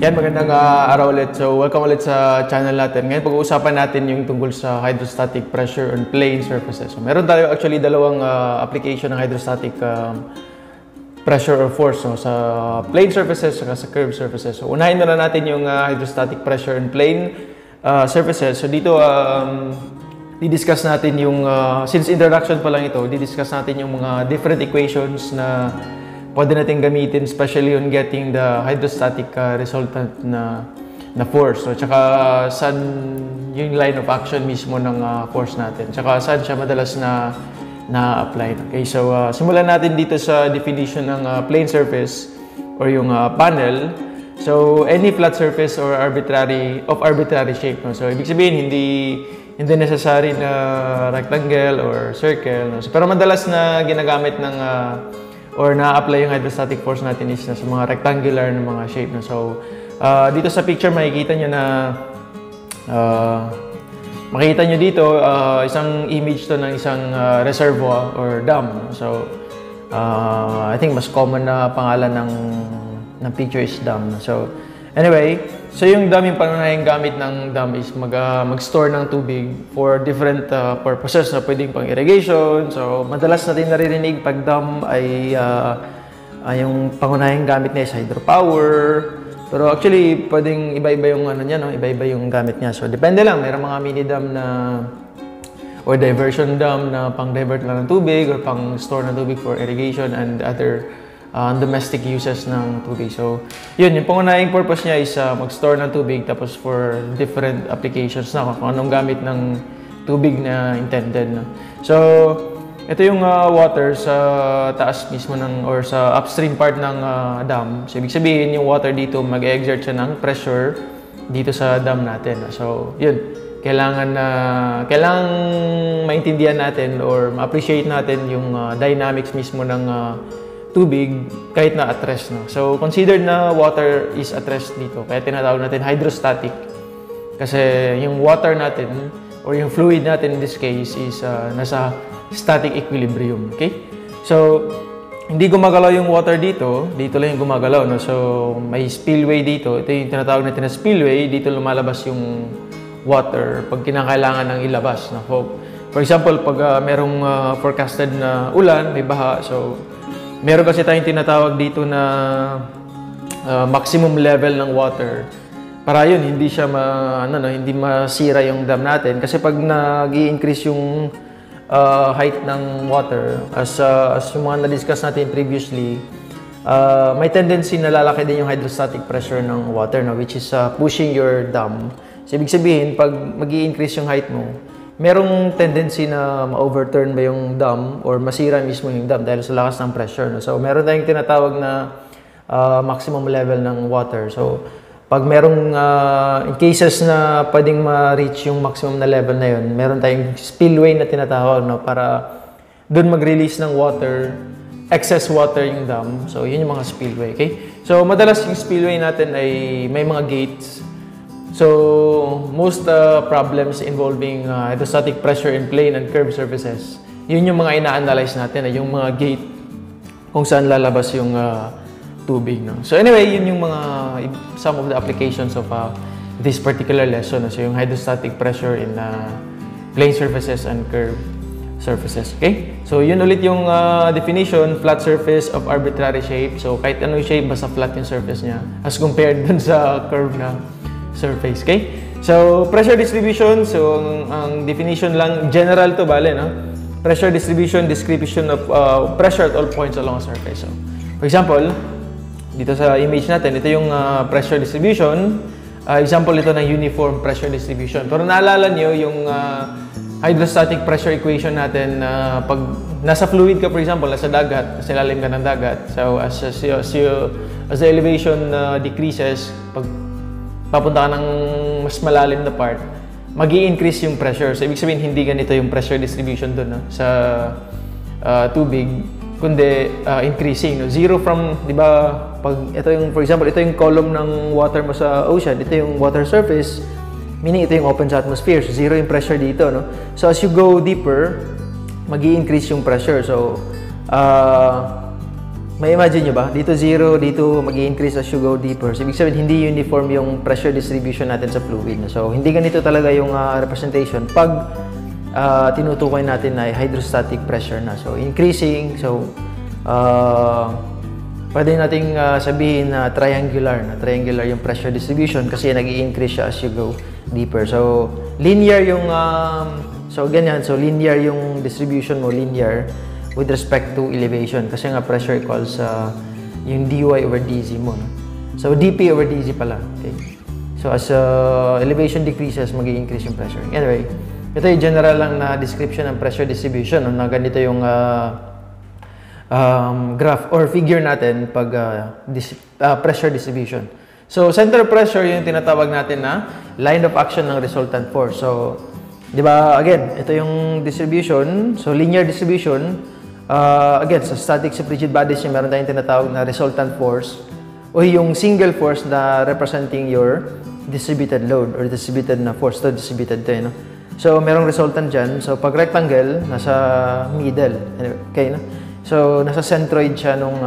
Yan, magandang araw ulit. So, welcome ulit sa channel natin. Ngayon, pag-uusapan natin yung tungkol sa hydrostatic pressure on plane surfaces. So, meron tayo actually dalawang application ng hydrostatic pressure or force sa plane surfaces at sa curved surfaces. So, unahin na natin yung hydrostatic pressure on plane surfaces. So, dito, di-discuss natin yung, since introduction pa lang ito, di-discuss natin yung mga different equations na pwede natin gamitin, especially on getting the hydrostatic resultant na force. So, tsaka saan yung line of action mismo ng force natin. Tsaka saan siya madalas na-apply. Okay, so simulan natin dito sa definition ng plane surface or yung panel. So, any flat surface or arbitrary shape. No? So, ibig sabihin, hindi necessary na rectangle or circle. No? So, pero madalas na ginagamit ng or na-apply yung hydrostatic force natin is sa mga rectangular na mga shape. No? So, dito sa picture makikita nyo na makikita nyo dito isang image to ng isang reservoir or dam. So, I think mas common na pangalan ng picture is dam. So, anyway, so yung dam, yung pangunahing gamit ng dam is mag-store ng tubig for different purposes. So, pwedeng pang irrigation. So, madalas natin naririnig pag dam ay yung pangunahing gamit niya is hydropower. Pero actually, pwedeng iba-iba yung niya, no? Iba-iba yung gamit niya. So, depende lang. Mayroong mga mini dam or diversion dam na pang-divert lang ng tubig or pang-store ng tubig for irrigation and other domestic uses ng tubig. So, yun, yung pangunahing purpose niya is mag-store ng tubig tapos for different applications na kung anong gamit ng tubig na intended. No? So, ito yung water sa taas mismo or sa upstream part ng dam. So, ibig sabihin, yung water dito mag-exert siya ng pressure dito sa dam natin. So, yun. Kailangan maintindihan natin or ma-appreciate natin yung dynamics mismo ng tubig kahit na at rest. No? So, considered na water is at rest dito. Kaya tinatawag natin hydrostatic. Kasi yung water natin or yung fluid natin in this case is nasa static equilibrium. Okay? So, hindi gumagalaw yung water dito. Dito lang yung gumagalaw. No? So, may spillway dito. Ito yung tinatawag natin na spillway. Dito lumalabas yung water pag kinakailangan ng ilabas. No? For example, pag merong forecasted na ulan, may baha. So, meron kasi tayong tinatawag dito na maximum level ng water. Para yun, hindi siya hindi masira yung dam natin. Kasi pag nag-i-increase yung height ng water, as yung mga na-discuss natin previously, may tendency na lalaki din yung hydrostatic pressure ng water, no? Which is pushing your dam. So, ibig sabihin, pag mag-i-increase yung height mo, merong tendency na ma-overturn ba yung dam or masira mismo yung dam dahil sa lakas ng pressure. No? So, meron tayong tinatawag na maximum level ng water. So, pag merong in cases na pwedeng ma-reach yung maximum na level na yun, meron tayong spillway na tinatawag, no? Para doon mag-release ng water, excess water yung dam. So, yun yung mga spillway. Okay? So, madalas yung spillway natin ay may mga gates. So, most problems involving hydrostatic pressure in plane and curved surfaces, yun yung mga ina-analyze natin, yung mga gate kung saan lalabas yung tubig. No? So anyway, yun yung some of the applications of this particular lesson. So yung hydrostatic pressure in plane surfaces and curved surfaces. Okay? So yun ulit yung definition, flat surface of arbitrary shape. So kahit anong shape, basta flat yung surface niya as compared dun sa curve na surface. Okay? So, pressure distribution. So, ang definition lang, general to, bale, no? Pressure distribution, description of pressure at all points along a surface. So, for example, dito sa image natin, ito yung pressure distribution. Example ito ng uniform pressure distribution. Pero naalala nyo yung hydrostatic pressure equation natin pag nasa fluid ka, for example, nasa dagat, nasa ilalim ka ng dagat. So, as the elevation decreases, pag papunta ka ng mas malalim na part, mag-i-increase yung pressure. So, ibig sabihin, hindi ganito yung pressure distribution doon, no? Sa tubig, kundi increasing. No? Zero from, di ba, pag ito yung, for example, ito yung column ng water mo sa ocean, ito yung water surface, meaning ito yung open sa atmosphere. So, zero yung pressure dito, no? So, as you go deeper, mag-i-increase yung pressure. So, may imagine nyo ba? Dito 0, dito mag-i-increase as you go deeper. So, ibig sabihin, hindi uniform yung pressure distribution natin sa fluid. So, hindi ganito talaga yung representation pag tinutukoy natin na hydrostatic pressure na. So, increasing. So, pwede nating sabihin na triangular yung pressure distribution kasi nag-i-increase siya as you go deeper. So, linear yung, so ganyan. So, linear yung distribution mo, linear with respect to elevation kasi nga pressure equals yung dy over dz mo. No? So, dp over dz pala. Okay? So, as elevation decreases, mag-i-increase yung pressure. Anyway, ito yung general lang na description ng pressure distribution. No? Na ganito yung graph or figure natin pag pressure distribution. So, center pressure yung tinatawag natin na line of action ng resultant force. So, di ba, again, ito yung distribution. So, linear distribution. Again, sa static sa rigid bodies, yung meron tayong tinatawag na resultant force o yung single force na representing your distributed load or distributed na force. Ito, distributed to, no? So, merong resultant dyan. So, pag rectangle, nasa middle. Okay, no? So, nasa centroid siya nung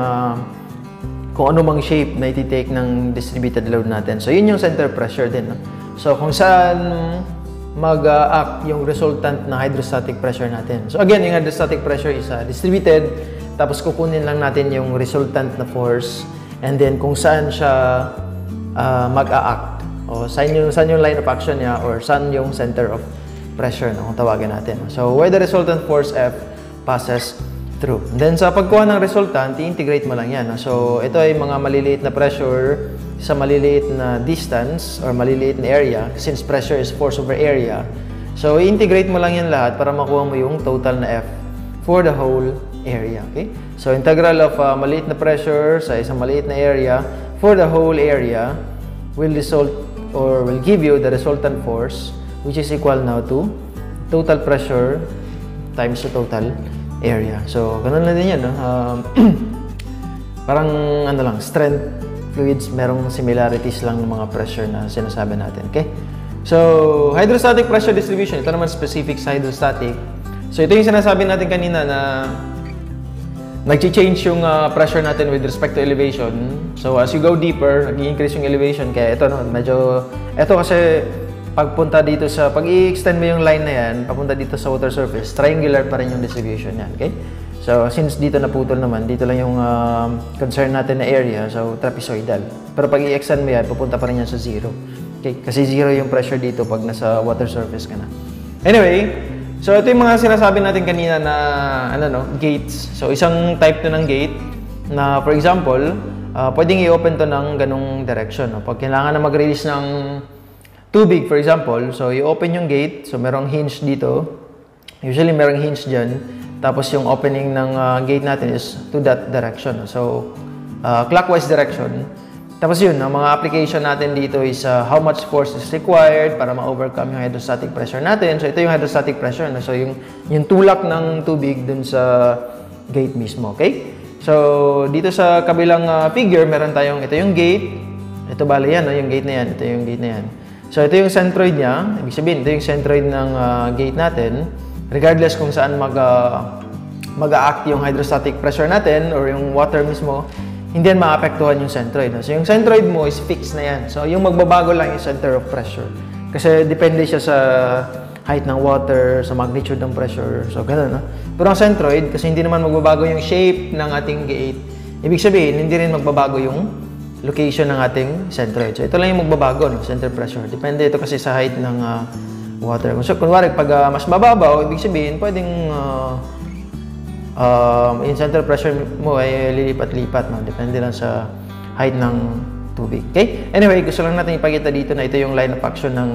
kung ano mang shape na iti-take ng distributed load natin. So, yun yung center pressure din. No? So, kung saan mag-act yung resultant na hydrostatic pressure natin. So, again, yung hydrostatic pressure is distributed. Tapos, kukunin lang natin yung resultant na force. And then, kung saan siya mag-act. O, saan yung line of action niya or saan yung center of pressure, no? Kung tawagin natin. So, where the resultant force F passes through. Then, sa pagkuha ng resultant, i-integrate mo lang yan. No? So, ito ay mga maliliit na pressure sa maliliit na distance or maliliit na area since pressure is force over area. So, i-integrate mo lang yan lahat para makuha mo yung total na F for the whole area. Okay? So, integral of maliit na pressure sa isang maliit na area for the whole area will result or will give you the resultant force which is equal now to total pressure times the total area. So, ganun na din yan. No? Parang ano lang, strength fluids, merong similarities lang ng mga pressure na sinasabi natin. Okay? So, hydrostatic pressure distribution. Ito naman specific sa hydrostatic. So, ito yung sinasabi natin kanina na nag-change yung pressure natin with respect to elevation. So, as you go deeper, nag-i-increase yung elevation. Kaya ito, no, medyo, ito kasi pagpunta dito sa, pag i-extend mo yung line na yan, papunta dito sa water surface, triangular pa rin yung distribution yan. Okay? So, since dito naputol naman, dito lang yung concern natin na area, so trapezoidal. Pero pag i-extend mo yan, pupunta pa rin yan sa 0. Okay? Kasi 0 yung pressure dito pag nasa water surface ka na. Anyway, so ito yung mga sinasabi natin kanina na, gates. So, isang type to ng gate na, for example, pwedeng i-open to ng ganong direction. No? Pag kailangan na mag-release ng tubig, for example, so i-open yung gate, so merong hinge dito. Usually, merong hinge dyan. Tapos yung opening ng gate natin is to that direction. So, clockwise direction. Tapos yun, ang mga application natin dito is how much force is required para ma-overcome yung hydrostatic pressure natin. So, ito yung hydrostatic pressure. No? So, yung tulak ng tubig dun sa gate mismo. Okay? So, dito sa kabilang figure, meron tayong, ito yung gate. Ito bali yan, no? Yung gate na yan. Ito yung gate na yan. So, ito yung centroid niya. Ibig sabihin, ito yung centroid ng gate natin. Regardless kung saan mag-a-act yung hydrostatic pressure natin or yung water mismo, hindi yan maapektuhan yung centroid. No? So, yung centroid mo is fixed na yan. So, yung magbabago lang yung center of pressure. Kasi depende siya sa height ng water, sa magnitude ng pressure. So, gano'n. No? Pero ang centroid, kasi hindi naman magbabago yung shape ng ating gate, ibig sabihin, hindi rin magbabago yung location ng ating centroid. So, ito lang yung magbabago, no? Center pressure. Depende ito kasi sa height ng water. So, kunwari, pag mas mababaw, ibig sabihin, pwedeng yung center pressure mo ay lilipat-lipat. No? Depende lang sa height ng tubig. Okay? Anyway, gusto lang natin ipakita dito na ito yung line of action ng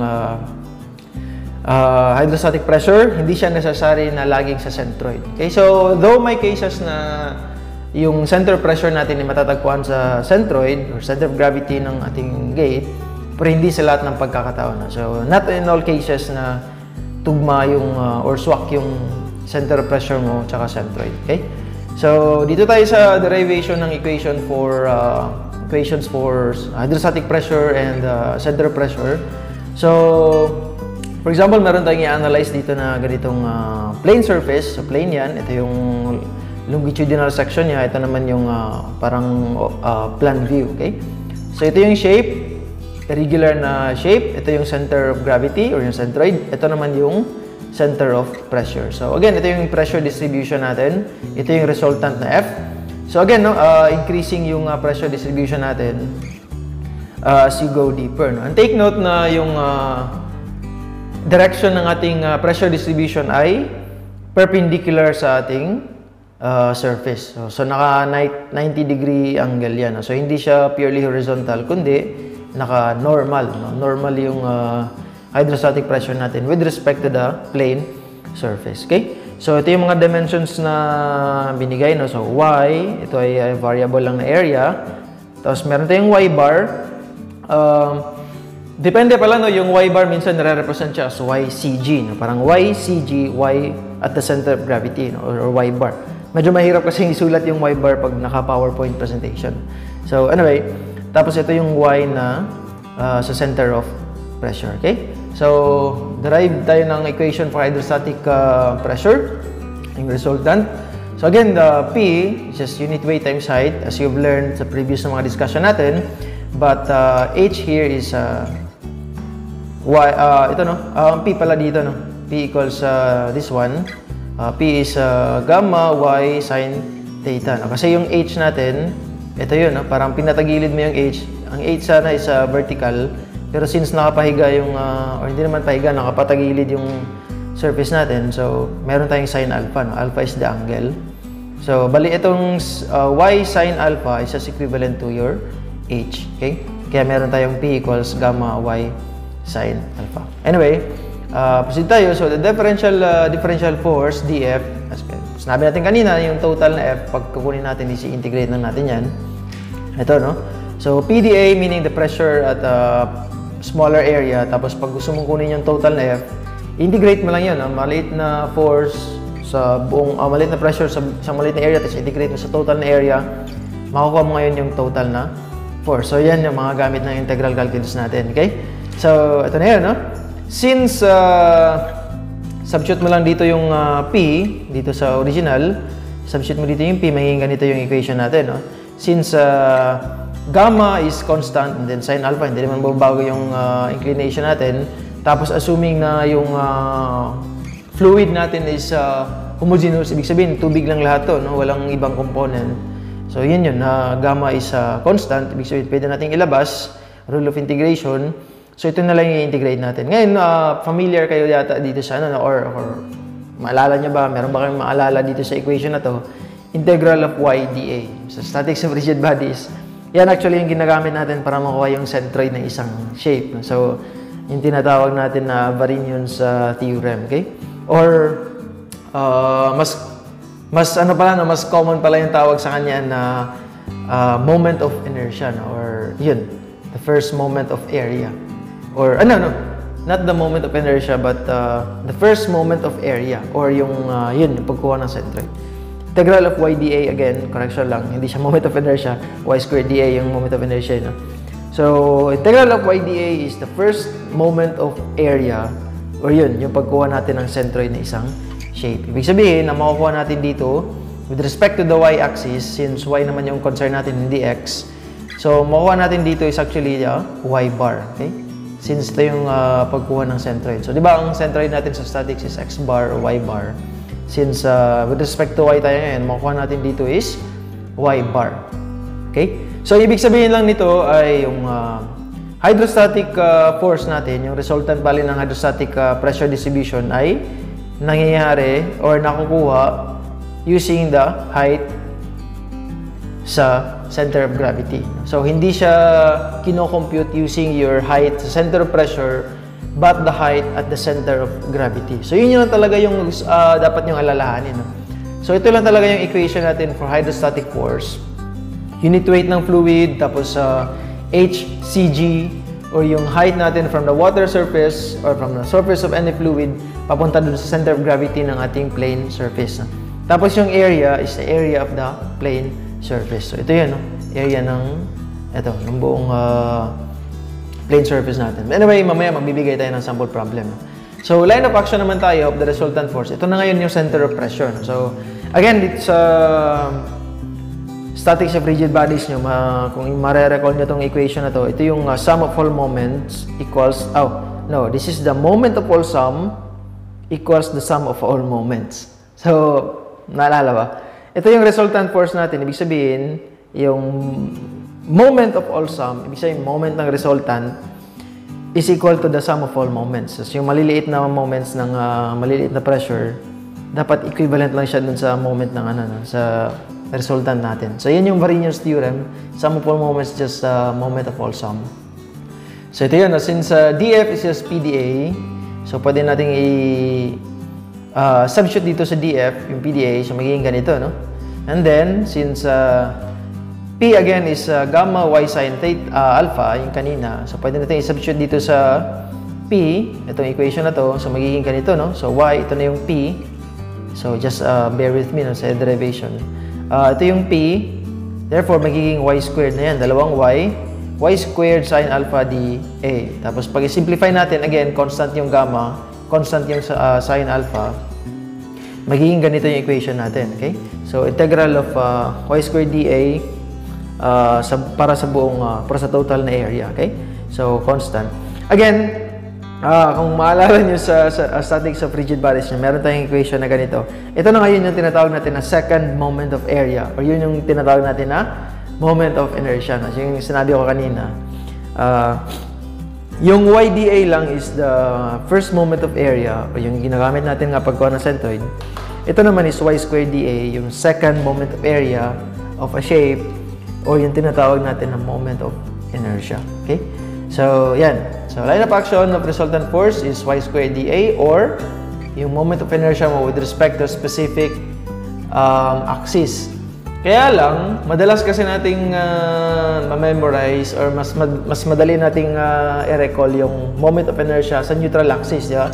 hydrostatic pressure. Hindi siya necessary na laging sa centroid. Okay? So, though may cases na yung center pressure natin ay matatagpuan sa centroid or center of gravity ng ating gate, pero hindi sa lahat ng pagkakataon. So, not in all cases na tugma yung or swak yung center of pressure mo tsaka centroid. Okay? So, dito tayo sa derivation ng equations for hydrostatic pressure and center of pressure. So, for example, meron tayong i-analyze dito na ganitong plane surface. So, plane yan. Ito yung longitudinal section niya. Ito naman yung parang plan view, okay? So ito yung shape, irregular na shape. Ito yung center of gravity or yung centroid. Ito naman yung center of pressure. So again, ito yung pressure distribution natin. Ito yung resultant na F. So again, no, increasing yung pressure distribution natin as you go deeper. No? And take note na yung direction ng ating pressure distribution ay perpendicular sa ating surface. So naka 90 degree angle yan. No? So hindi siya purely horizontal, kundi naka normal. No? Normal yung hydrostatic pressure natin with respect to the plane surface. Okay? So, ito yung mga dimensions na binigay. No? So, y, ito ay variable lang na area. Tapos, meron tayong y bar. Depende pala, no? Yung y bar minsan nare-represent siya as ycg. No? Parang ycg, y at the center of gravity, no? Or y bar. Medyo mahirap kasi isulat yung y bar pag naka-PowerPoint presentation. So, anyway. Tapos, ito yung y na sa center of pressure. Okay? So, derive tayo ng equation for hydrostatic pressure, yung resultant. So, again, the P is just unit weight times height, as you've learned sa previous na mga discussion natin. But H here is Y, ito no, P pala dito no. P equals this one. P is gamma Y sine theta. No? Kasi yung H natin, ito yun, no? Parang pinatagilid mo yung H. Ang H sana is vertical. Pero since nakapahiga yung, or hindi naman pahiga, nakapatagilid yung surface natin, so meron tayong sin alpha. No? Alpha is the angle. So, bali itong y sin alpha is as equivalent to your h. Okay? Kaya meron tayong p equals gamma y sin alpha. Anyway, proceed tayo. So, the differential force, dF, as sinabi natin kanina, yung total na F, pag kukunin natin, isi-integrate na natin yan. Ito, no? So, PDA, meaning the pressure at smaller area, tapos pag gusto mong kunin yung total na F, integrate mo lang yun, maliit na force sa buong, maliit na pressure sa maliit na area, tapos integrate mo sa total na area, makukuha mo ngayon yung total na force. So, yan yung mga gamit ng integral calculus natin, okay? So, ito na yun, no? Since, substitute mo lang dito yung P, dito sa original, substitute mo dito yung P, magiging ganito yung equation natin, no? Since, gamma is constant and then sin alpha, hindi naman babago yung inclination natin. Tapos assuming na yung fluid natin is homogeneous, ibig sabihin tubig lang lahat to, no? Walang ibang component. So yun yun, gamma is constant, ibig sabihin pwede nating ilabas, rule of integration. So ito na lang yung integrate natin. Ngayon, familiar kayo yata dito sa ano, or maalala nyo ba, meron ba kayong maalala dito sa equation na to? Integral of y dA. So statics of rigid bodies. Yan actually yung ginagamit natin para makuha yung centroid ng isang shape. So, yung tinatawag natin na Varignone's theorem, okay? Or, mas ano pala, no? Mas common pala yung tawag sa kanya na moment of inertia, no? Or, yun, the first moment of area. Or, no, not the moment of inertia, but the first moment of area. Or yung, yun, yung pagkuha ng centroid. Integral of y dA, again, correction lang, hindi siya moment of inertia, y squared dA yung moment of inertia. No? So, integral of y dA is the first moment of area, or yun, yung pagkuha natin ng centroid na isang shape. Ibig sabihin, na makukuha natin dito, with respect to the y-axis, since y naman yung concern natin, hindi x, so makukuha natin dito is actually y bar, okay? Since ito yung pagkuha ng centroid. So, di ba ang centroid natin sa statics is x bar or y bar? Since with respect to y tayo ngayon, makukuha natin dito is y bar. Okay? So, ibig sabihin lang nito ay yung hydrostatic force natin, yung resultant value ng hydrostatic pressure distribution ay nangyayari or nakukuha using the height sa center of gravity. So, hindi siya kino-compute using your height sa center of pressure but the height at the center of gravity. So, yun yung talaga yung dapat nyong alalahanin. No? So, ito lang talaga yung equation natin for hydrostatic force. Unit weight ng fluid, tapos hcg, or yung height natin from the water surface or from the surface of any fluid papunta dun sa center of gravity ng ating plane surface. No? Tapos yung area is the area of the plane surface. So, ito yun, no? Area ng buong plane surface natin. Anyway, mamaya magbibigay tayo ng sample problem. So, line of action naman tayo of the resultant force. Ito na ngayon yung center of pressure. So, Again, dito sa statics of rigid bodies nyo, kung mare-recall nyo itong equation na to, ito yung sum of all moments equals, this is the moment of all sum equals the sum of all moments. So, naalala ba? Ito yung resultant force natin. Ibig sabihin, yung moment of all sum, ibig sabihin, moment ng resultant, is equal to the sum of all moments. So, yung maliliit na moments ng maliliit na pressure, dapat equivalent lang siya dun sa moment ng sa resultant natin. So, yan yung Varigno's theorem. Sum of all moments is just moment of all sum. So, ito yun. Since dF is just PdA, so, pwede natin substitute dito sa dF, yung PdA, so magiging ganito, no? And then, since P again is gamma y sine alpha, yung kanina, so pwede natin i-substitute dito sa P, itong equation na to, so magiging ganito, no? So, y, ito na yung P. So, just bear with me, no, sa derivation. Ito yung P, therefore, magiging y squared na yan, dalawang y squared sine alpha dA. Tapos, pag i-simplify natin, again, constant yung gamma, constant yung sine alpha, magiging ganito yung equation natin, okay? So, integral of y squared dA para sa total na area, okay? So, constant. Again, kung maalala nyo sa statics of rigid bodies nyo, meron tayong equation na ganito. Ito na ngayon yung tinatawag natin na second moment of area, or yun yung tinatawag natin na moment of inertia. No? Yung sinabi ko kanina. Yung YdA lang is the first moment of area, o yung ginagamit natin nga pagkuha ng centroid. Ito naman is y squared dA, yung second moment of area of a shape, o yung tinatawag natin na moment of inertia. Okay? So, yan. So, line of action of resultant force is y squared dA, or yung moment of inertia mo with respect to specific axis. Kaya lang, madalas kasi nating ma-memorize or mas madali nating i-recall yung moment of inertia sa neutral axis, di ba?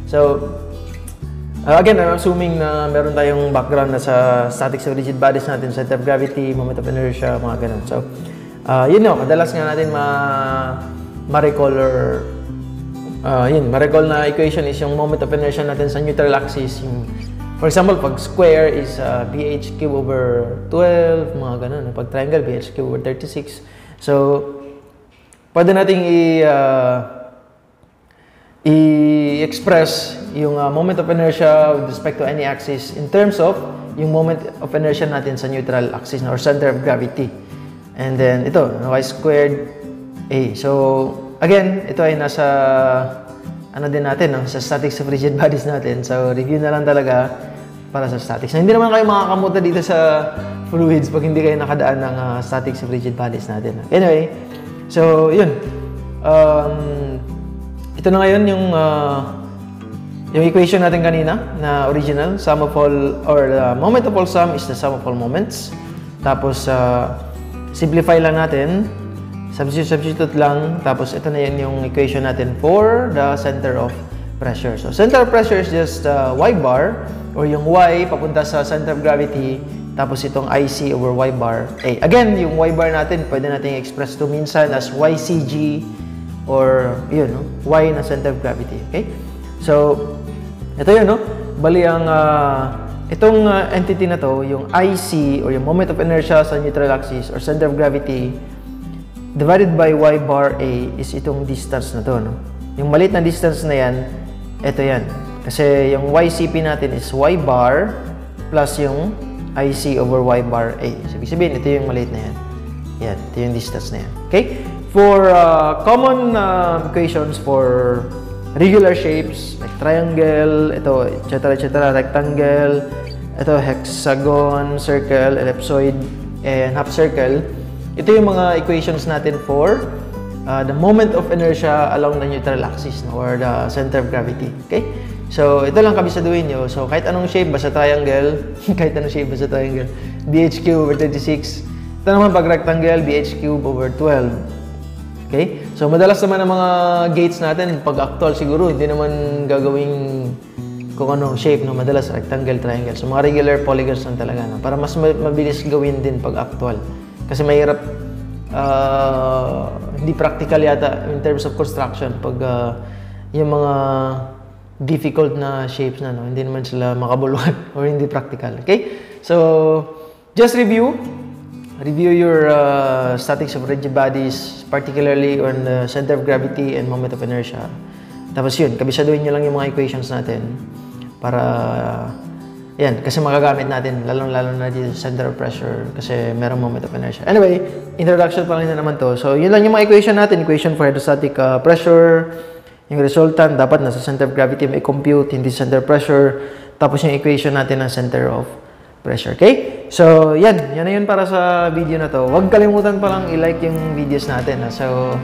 So, again, I'm assuming na meron tayong background na sa statics of rigid bodies natin, center of gravity, moment of inertia, mga ganun. So, yun know, madalas nga natin ma-recall or ma-recall na equation is yung moment of inertia natin sa neutral axis. Yung, for example, pag square is bh cube over 12, mga ganun. Pag triangle, bh cube over 36. So, pwede nating i-express yung moment of inertia with respect to any axis in terms of yung moment of inertia natin sa neutral axis or center of gravity. And then, ito, y squared A. So, again, ito ay nasa, din natin, no? Sa statics of rigid bodies natin. So, review na lang talaga para sa statics. Hindi naman kayo makakamuta dito sa fluids pag hindi kayo nakadaan ng statics of rigid bodies natin. Anyway, so, yun. Ito na ngayon yung equation natin kanina na original. Sum of all, or moment of all sum is the sum of all moments. Tapos, simplify lang natin. Substitute lang, tapos ito na yun yung equation natin for the center of pressure. So, center of pressure is just y bar, or yung y papunta sa center of gravity, tapos itong IC over y bar A. Again, yung y bar natin, pwede natin express to minsan as ycg, or yun, no? Y na center of gravity. Okay? So, ito yun, no? Bali ang itong entity na to, yung IC, or yung moment of inertia sa neutral axis, or center of gravity, divided by y bar A is itong distance na to, no? Yung maliit na distance na yan, ito yan. Kasi yung YCP natin is y bar plus yung IC over y bar A. So, ibig sabihin, ito yung maliit na yan. Yan, ito yung distance na yan. Okay? For common equations for regular shapes, like triangle, ito, etc., rectangle, ito, hexagon, circle, ellipsoid, and half circle. Ito yung mga equations natin for the moment of inertia along the neutral axis, no, or the center of gravity. Okay? So, ito lang kabisaduhin nyo. So, kahit anong shape, basta triangle, kahit anong shape, basta triangle, bh cube over 36. Ito naman pag rectangle, bh cube over 12. Okay? So, madalas naman ang mga gates natin, pag actual siguro, hindi naman gagawing kung anong shape, no? Madalas rectangle, triangle. So, mga regular polygons lang talaga, no? Para mas mabilis gawin din pag actual. Kasi mahirap, hindi practical yata in terms of construction pag yung mga difficult na shapes na, no? Hindi naman sila makabuluhan or hindi practical. Okay? So, just review your statics of rigid bodies, particularly on the center of gravity and moment of inertia. Tapos yun, kabisaduhin nyo lang yung mga equations natin para, yan, kasi magagamit natin, lalong-lalo na dito sa center of pressure kasi merong moment of inertia. Anyway, introduction pa lang na naman to. So, yun lang yung mga equation natin. Equation for hydrostatic pressure, yung resultant, dapat nasa center of gravity may compute, hindi center of pressure. Tapos yung equation natin ng center of pressure. Okay? So, yan na yun para sa video na to. Huwag kalimutan pa lang i-like yung videos natin. So,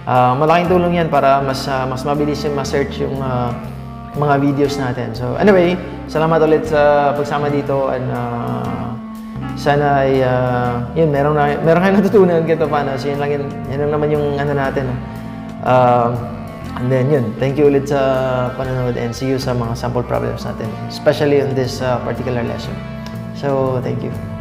malaking tulong yan para mas mabilis yung ma-search yung mga videos natin. So, anyway, salamat ulit sa pagsama dito and sana ay yun, meron kayong natutunan kito paano. So, yun lang naman yung ano natin. And then yun, thank you ulit sa panonood and see you sa mga sample problems natin, especially on this particular lesson. So, thank you.